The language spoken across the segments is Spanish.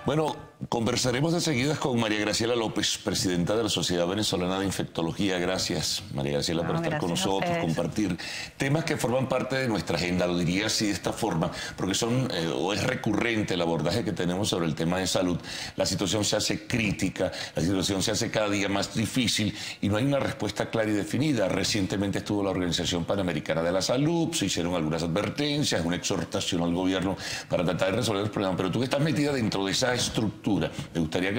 Bueno, conversaremos enseguida con María Graciela López, presidenta de la Sociedad Venezolana de Infectología. Gracias, María Graciela, por estar con nosotros, compartir temas que forman parte de nuestra agenda, lo diría así de esta forma, porque son o es recurrente el abordaje que tenemos sobre el tema de salud. La situación se hace crítica, la situación se hace cada día más difícil y no hay una respuesta clara y definida. Recientemente estuvo la Organización Panamericana de la Salud, se hicieron algunas advertencias, una exhortación al gobierno para tratar de resolver el problema, pero tú que estás metida dentro de esa estructura, me gustaría que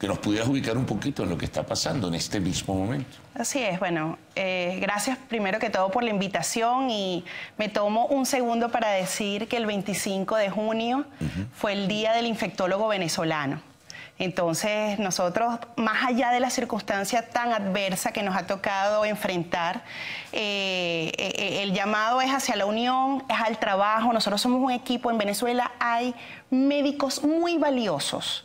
nos pudieras ubicar un poquito en lo que está pasando en este mismo momento. Así es, bueno, gracias primero que todo por la invitación y me tomo un segundo para decir que el 25 de junio fue el Día del Infectólogo Venezolano. Entonces, nosotros, más allá de la circunstancia tan adversa que nos ha tocado enfrentar, el llamado es hacia la unión, es al trabajo. Nosotros somos un equipo, en Venezuela hay médicos muy valiosos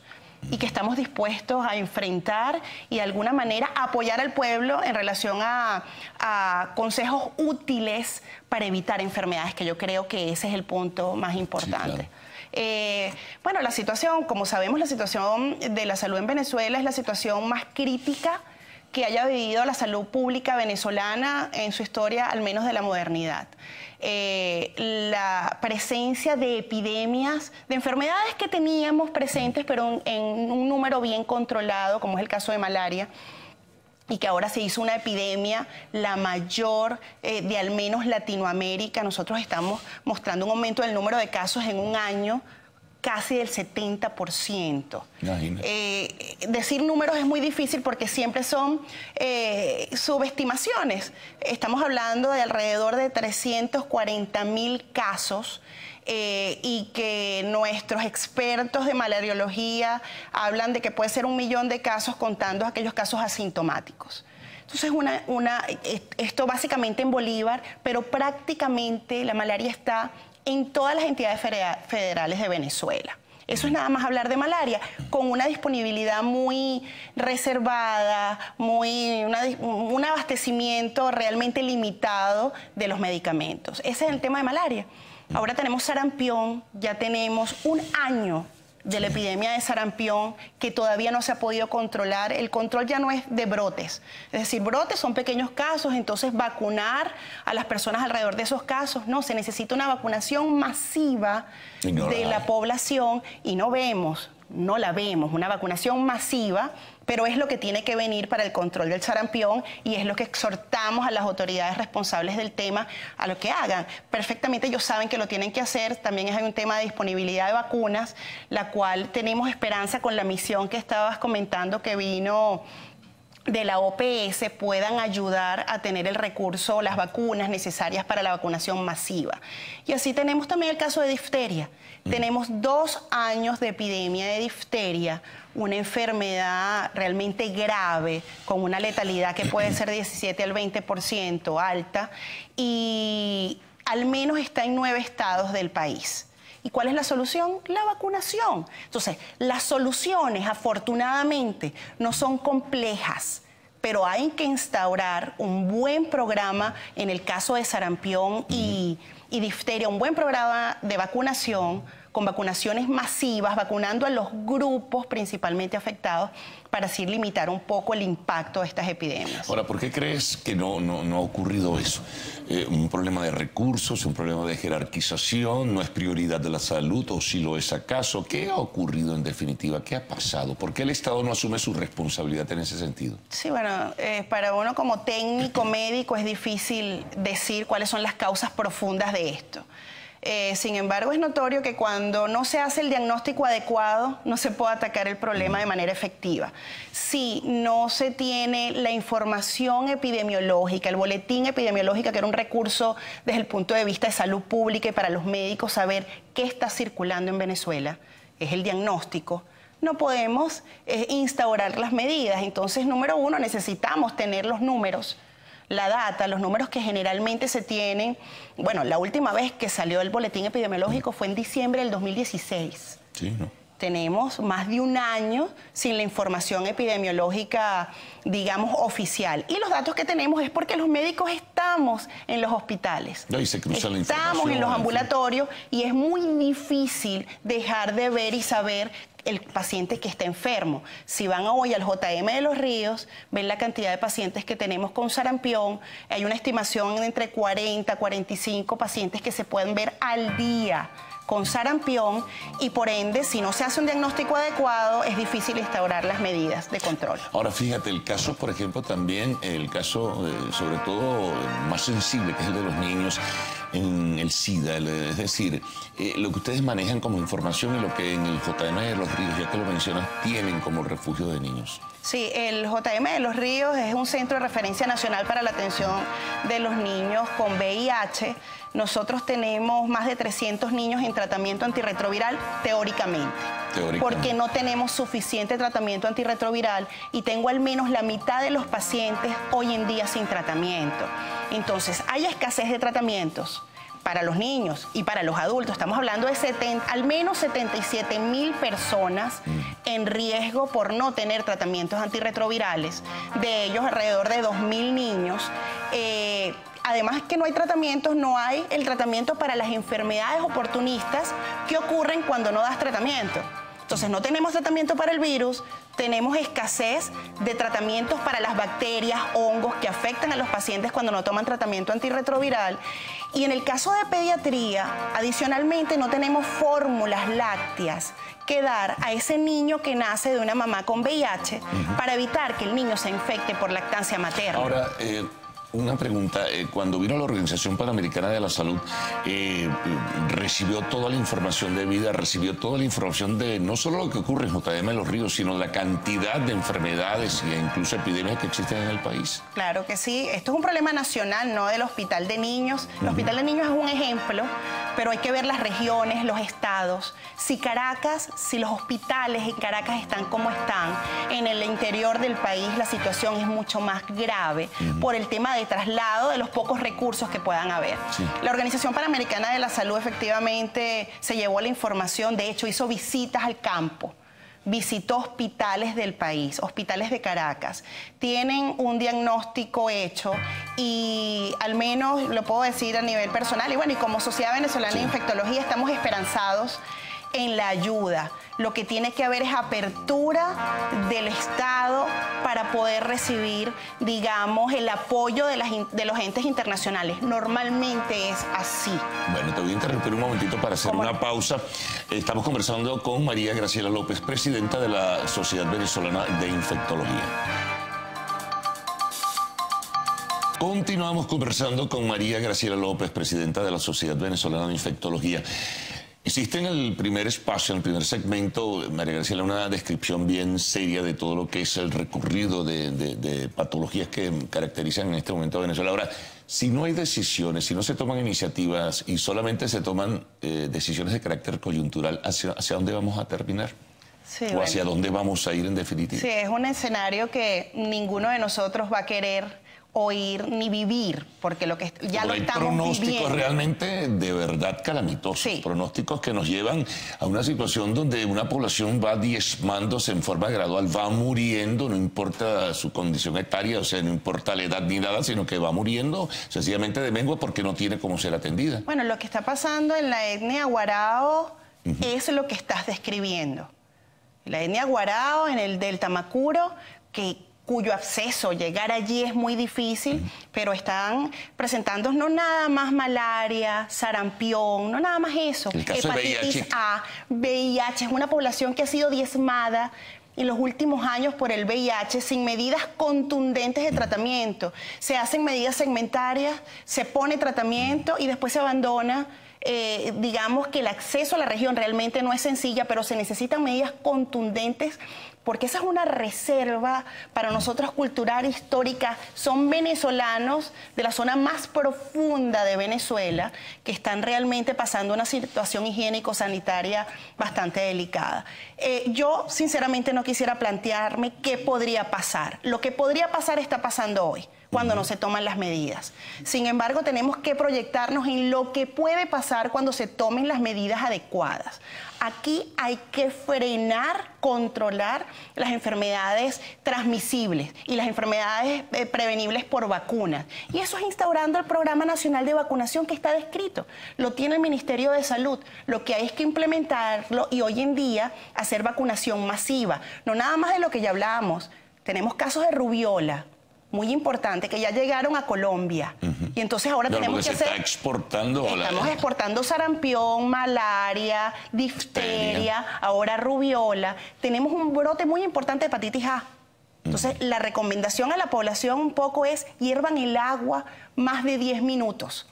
y que estamos dispuestos a enfrentar y de alguna manera apoyar al pueblo en relación a consejos útiles para evitar enfermedades, que yo creo que ese es el punto más importante. Sí, claro. Bueno, la situación, como sabemos, la situación de la salud en Venezuela es la situación más crítica que haya vivido la salud pública venezolana en su historia, al menos de la modernidad. La presencia de epidemias, de enfermedades que teníamos presentes, pero en un número bien controlado, como es el caso de malaria, y que ahora se hizo una epidemia, la mayor de al menos Latinoamérica. Nosotros estamos mostrando un aumento del número de casos en un año casi del 70%. Decir números es muy difícil porque siempre son subestimaciones. Estamos hablando de alrededor de 340.000 casos y que nuestros expertos de malariología hablan de que puede ser 1 millón de casos contando aquellos casos asintomáticos. Entonces, esto básicamente en Bolívar, pero prácticamente la malaria está en todas las entidades federales de Venezuela. Eso es nada más hablar de malaria, con una disponibilidad muy reservada, un abastecimiento realmente limitado de los medicamentos. Ese es el tema de malaria. Ahora tenemos sarampión, ya tenemos 1 año de la epidemia de sarampión que todavía no se ha podido controlar. El control ya no es de brotes, es decir, brotes son pequeños casos, entonces vacunar a las personas alrededor de esos casos, no, se necesita una vacunación masiva de la población y no la vemos, una vacunación masiva, pero es lo que tiene que venir para el control del sarampión y es lo que exhortamos a las autoridades responsables del tema a lo que hagan. Perfectamente ellos saben que lo tienen que hacer, también hay un tema de disponibilidad de vacunas, la cual tenemos esperanza con la misión que estabas comentando que vino de la OPS, puedan ayudar a tener el recurso, las vacunas necesarias para la vacunación masiva. Y así tenemos también el caso de difteria. Tenemos 2 años de epidemia de difteria, una enfermedad realmente grave, con una letalidad que puede ser 17 al 20% alta, y al menos está en 9 estados del país. ¿Y cuál es la solución? La vacunación. Entonces, las soluciones, afortunadamente, no son complejas, pero hay que instaurar un buen programa en el caso de sarampión y difteria, un buen programa de vacunación, con vacunaciones masivas, vacunando a los grupos principalmente afectados para así limitar un poco el impacto de estas epidemias. Ahora, ¿por qué crees que no ha ocurrido eso? ¿Un problema de recursos, un problema de jerarquización, no es prioridad de la salud o si lo es acaso? ¿Qué ha ocurrido en definitiva? ¿Qué ha pasado? ¿Por qué el Estado no asume su responsabilidad en ese sentido? Sí, bueno, para uno como técnico médico es difícil decir cuáles son las causas profundas de esto. Sin embargo, es notorio que cuando no se hace el diagnóstico adecuado, no se puede atacar el problema de manera efectiva. Si no se tiene la información epidemiológica, el boletín epidemiológico, que era un recurso desde el punto de vista de salud pública y para los médicos saber qué está circulando en Venezuela, es el diagnóstico, no podemos instaurar las medidas. Entonces, número 1, necesitamos tener los números, la data, los números que generalmente se tienen. Bueno, la última vez que salió el boletín epidemiológico fue en diciembre del 2016. Sí, ¿no? Tenemos más de un año sin la información epidemiológica, digamos, oficial. Y los datos que tenemos es porque los médicos estamos en los hospitales. No, y se cruza la información. Estamos en los ambulatorios y es muy difícil dejar de ver y saber el paciente que está enfermo. Si van hoy al JM de Los Ríos, ven la cantidad de pacientes que tenemos con sarampión. Hay una estimación entre 40 a 45 pacientes que se pueden ver al día con sarampión y por ende, si no se hace un diagnóstico adecuado, es difícil instaurar las medidas de control. Ahora, fíjate, el caso, por ejemplo, también, el caso sobre todo más sensible, que es el de los niños en el SIDA, es decir, lo que ustedes manejan como información y lo que en el JM de Los Ríos, ya que lo mencionas, tienen como refugio de niños. Sí, el JM de Los Ríos es un centro de referencia nacional para la atención de los niños con VIH. Nosotros tenemos más de 300 niños en tratamiento antirretroviral teóricamente. Porque no tenemos suficiente tratamiento antirretroviral y tengo al menos la mitad de los pacientes hoy en día sin tratamiento. Entonces, hay escasez de tratamientos para los niños y para los adultos. Estamos hablando de al menos 77.000 personas en riesgo por no tener tratamientos antirretrovirales. De ellos, alrededor de 2.000 niños. Además que no hay tratamientos, no hay el tratamiento para las enfermedades oportunistas que ocurren cuando no das tratamiento. Entonces no tenemos tratamiento para el virus, tenemos escasez de tratamientos para las bacterias, hongos que afectan a los pacientes cuando no toman tratamiento antirretroviral. Y en el caso de pediatría, adicionalmente no tenemos fórmulas lácteas que dar a ese niño que nace de una mamá con VIH para evitar que el niño se infecte por lactancia materna. Ahora, una pregunta, cuando vino la Organización Panamericana de la Salud, recibió toda la información debida, recibió toda la información de no solo lo que ocurre en JM de Los Ríos, sino la cantidad de enfermedades e incluso epidemias que existen en el país. Claro que sí, esto es un problema nacional, no del Hospital de Niños. El Hospital de Niños es un ejemplo, pero hay que ver las regiones, los estados. Si los hospitales en Caracas están como están, en el interior del país la situación es mucho más grave por el tema de traslado de los pocos recursos que puedan haber. Sí. La Organización Panamericana de la Salud efectivamente se llevó la información, de hecho hizo visitas al campo, visitó hospitales del país, hospitales de Caracas. Tienen un diagnóstico hecho y al menos lo puedo decir a nivel personal y bueno, y como Sociedad Venezolana de Infectología estamos esperanzados en la ayuda. Lo que tiene que haber es apertura del Estado para poder recibir, digamos, el apoyo de los entes internacionales. Normalmente es así. Bueno, te voy a interrumpir un momentito para hacer una pausa. Estamos conversando con María Graciela López, presidenta de la Sociedad Venezolana de Infectología. Continuamos conversando con María Graciela López, presidenta de la Sociedad Venezolana de Infectología. Hiciste en el primer espacio, en el primer segmento, María Graciela, una descripción bien seria de todo lo que es el recorrido de patologías que caracterizan en este momento a Venezuela. Ahora, si no hay decisiones, si no se toman iniciativas y solamente se toman decisiones de carácter coyuntural, ¿hacia dónde vamos a terminar? Sí, ¿O hacia dónde vamos a ir en definitiva? Sí, es un escenario que ninguno de nosotros va a querer oír ni vivir, porque lo que ya lo estamos viviendo. Hay pronósticos realmente de verdad calamitosos, pronósticos que nos llevan a una situación donde una población va diezmándose en forma gradual, va muriendo, no importa su condición etaria, o sea, no importa la edad ni nada, sino que va muriendo sencillamente de mengua porque no tiene cómo ser atendida. Bueno, lo que está pasando en la etnia Guarao es lo que estás describiendo. La etnia Guarao, en el Delta Macuro, cuyo acceso, llegar allí es muy difícil, pero están presentando no nada más malaria, sarampión, no nada más eso. El caso hepatitis de A, VIH, es una población que ha sido diezmada en los últimos años por el VIH sin medidas contundentes de tratamiento. Se hacen medidas segmentarias, se pone tratamiento y después se abandona. Digamos que el acceso a la región realmente no es sencilla, pero se necesitan medidas contundentes porque esa es una reserva para nosotros cultural, histórica. Son venezolanos de la zona más profunda de Venezuela que están realmente pasando una situación higiénico-sanitaria bastante delicada. Yo, sinceramente, no quisiera plantearme qué podría pasar. Lo que podría pasar está pasando hoy. cuando no se toman las medidas. Sin embargo, tenemos que proyectarnos en lo que puede pasar cuando se tomen las medidas adecuadas. Aquí hay que frenar, controlar las enfermedades transmisibles y las enfermedades prevenibles por vacunas. Y eso es instaurando el Programa Nacional de Vacunación que está descrito. Lo tiene el Ministerio de Salud. Lo que hay es que implementarlo y hoy en día hacer vacunación masiva. No nada más de lo que ya hablábamos. Tenemos casos de rubiola, muy importante, que ya llegaron a Colombia. Y entonces ahora tenemos que hacer... Está exportando... Estamos exportando sarampión, malaria, difteria, ahora rubiola. Tenemos un brote muy importante de hepatitis A. Entonces, la recomendación a la población un poco es hiervan el agua más de 10 minutos.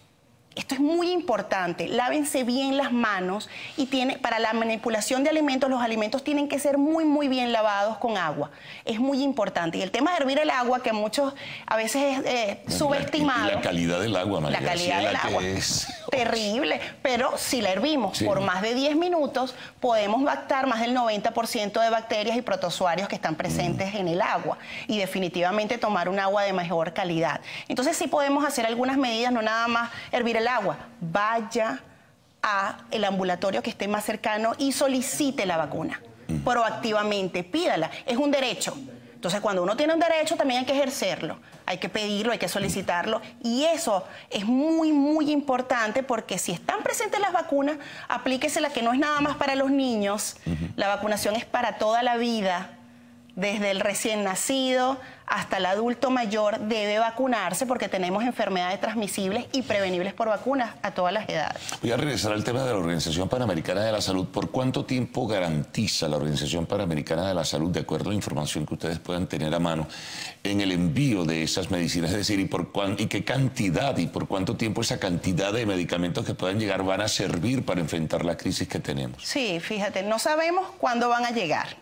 Esto es muy importante, lávense bien las manos y para la manipulación de alimentos, los alimentos tienen que ser muy bien lavados con agua. Es muy importante. Y el tema de hervir el agua, que muchos a veces es subestimado. La calidad del agua, María Graciela, la calidad del agua es terrible, pero si la hervimos por más de 10 minutos, podemos matar más del 90% de bacterias y protozoarios que están presentes en el agua. Y definitivamente tomar un agua de mejor calidad. Entonces sí podemos hacer algunas medidas, no nada más hervir el agua. Vaya al ambulatorio que esté más cercano y solicite la vacuna. Proactivamente, pídala. Es un derecho. Entonces, cuando uno tiene un derecho, también hay que ejercerlo. Hay que pedirlo, hay que solicitarlo. Y eso es muy importante porque si están presentes las vacunas, aplíquesela, que no es nada más para los niños. La vacunación es para toda la vida. Desde el recién nacido hasta el adulto mayor debe vacunarse porque tenemos enfermedades transmisibles y prevenibles por vacunas a todas las edades. Voy a regresar al tema de la Organización Panamericana de la Salud. ¿Por cuánto tiempo garantiza la Organización Panamericana de la Salud, de acuerdo a la información que ustedes puedan tener a mano, en el envío de esas medicinas? Es decir, ¿y qué cantidad y por cuánto tiempo esa cantidad de medicamentos que puedan llegar van a servir para enfrentar la crisis que tenemos? Sí, fíjate, no sabemos cuándo van a llegar.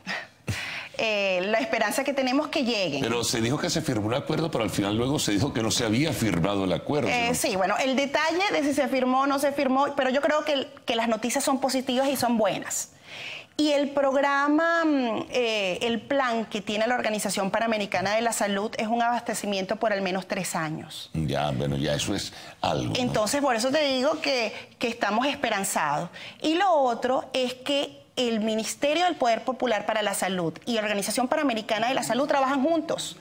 La esperanza que tenemos que lleguen. Pero se dijo que se firmó un acuerdo, pero al final luego se dijo que no se había firmado el acuerdo. ¿No? Sí, bueno, el detalle de si se firmó o no se firmó, pero yo creo que las noticias son positivas y son buenas. Y el programa, el plan que tiene la Organización Panamericana de la Salud es un abastecimiento por al menos 3 años. Ya, bueno, ya eso es algo. Entonces, por eso te digo que estamos esperanzados. Y lo otro es que el Ministerio del Poder Popular para la Salud y Organización Panamericana de la Salud trabajan juntos.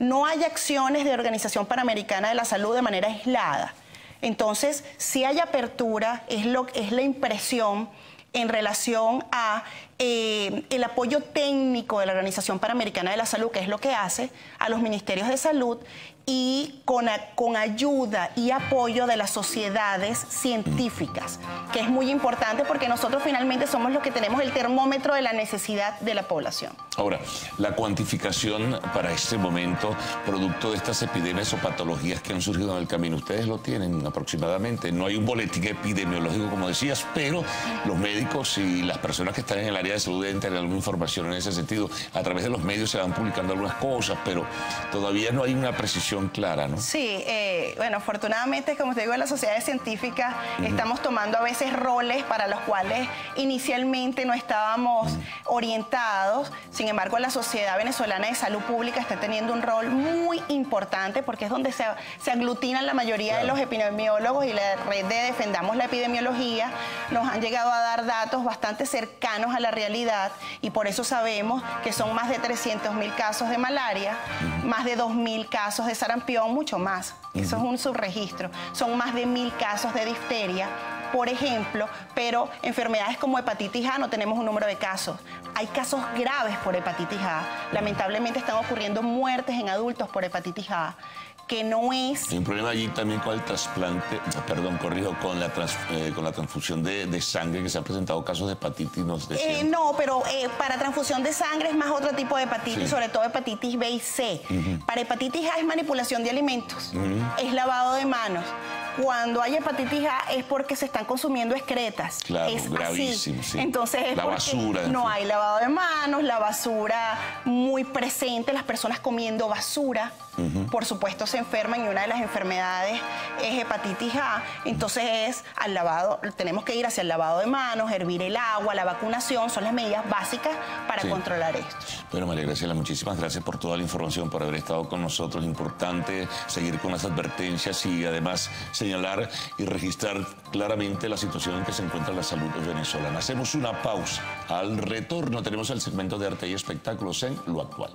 No hay acciones de Organización Panamericana de la Salud de manera aislada. Entonces, si hay apertura, es la impresión en relación a el apoyo técnico de la Organización Panamericana de la Salud, que es lo que hace, a los ministerios de salud y con ayuda y apoyo de las sociedades científicas, que es muy importante porque nosotros finalmente somos los que tenemos el termómetro de la necesidad de la población. Ahora, la cuantificación para este momento, producto de estas epidemias o patologías que han surgido en el camino, ustedes lo tienen aproximadamente. No hay un boletín epidemiológico, como decías, pero los médicos y las personas que están en el área de salud deben tener alguna información en ese sentido. A través de los medios se van publicando algunas cosas, pero todavía no hay una precisión clara, ¿no? Sí, bueno, afortunadamente, como te digo, en las sociedades científicas estamos tomando a veces roles para los cuales inicialmente no estábamos orientados. Sin embargo, la Sociedad Venezolana de Salud Pública está teniendo un rol muy importante porque es donde se aglutinan la mayoría de los epidemiólogos y la red de Defendamos la Epidemiología. Nos han llegado a dar datos bastante cercanos a la realidad y por eso sabemos que son más de 300.000 casos de malaria, más de 2.000 casos de sarampión, mucho más. Eso es un subregistro. Son más de 1.000 casos de difteria, por ejemplo, pero enfermedades como hepatitis A no tenemos un número de casos. Hay casos graves por hepatitis A. Lamentablemente están ocurriendo muertes en adultos por hepatitis A, que no es... Hay un problema allí también con el trasplante, perdón, corrijo, con la transfusión de sangre, que se han presentado casos de hepatitis, nos decían. No, pero para transfusión de sangre es más otro tipo de hepatitis, sobre todo hepatitis B y C. Para hepatitis A es manipulación de alimentos, es lavado de manos. Cuando hay hepatitis A es porque se están consumiendo excretas. Claro, es gravísimo, así. sí. Entonces es la porque basura, no hay lavado de manos, la basura muy presente, las personas comiendo basura. por supuesto se enferman y una de las enfermedades es hepatitis A. Entonces es al lavado, tenemos que ir hacia el lavado de manos, hervir el agua, la vacunación, son las medidas básicas para controlar esto. Bueno, María Graciela, muchísimas gracias por toda la información, por haber estado con nosotros. Importante seguir con las advertencias y además señalar y registrar claramente la situación en que se encuentra la salud venezolana. Hacemos una pausa. Al retorno tenemos el segmento de arte y espectáculos en Lo Actual.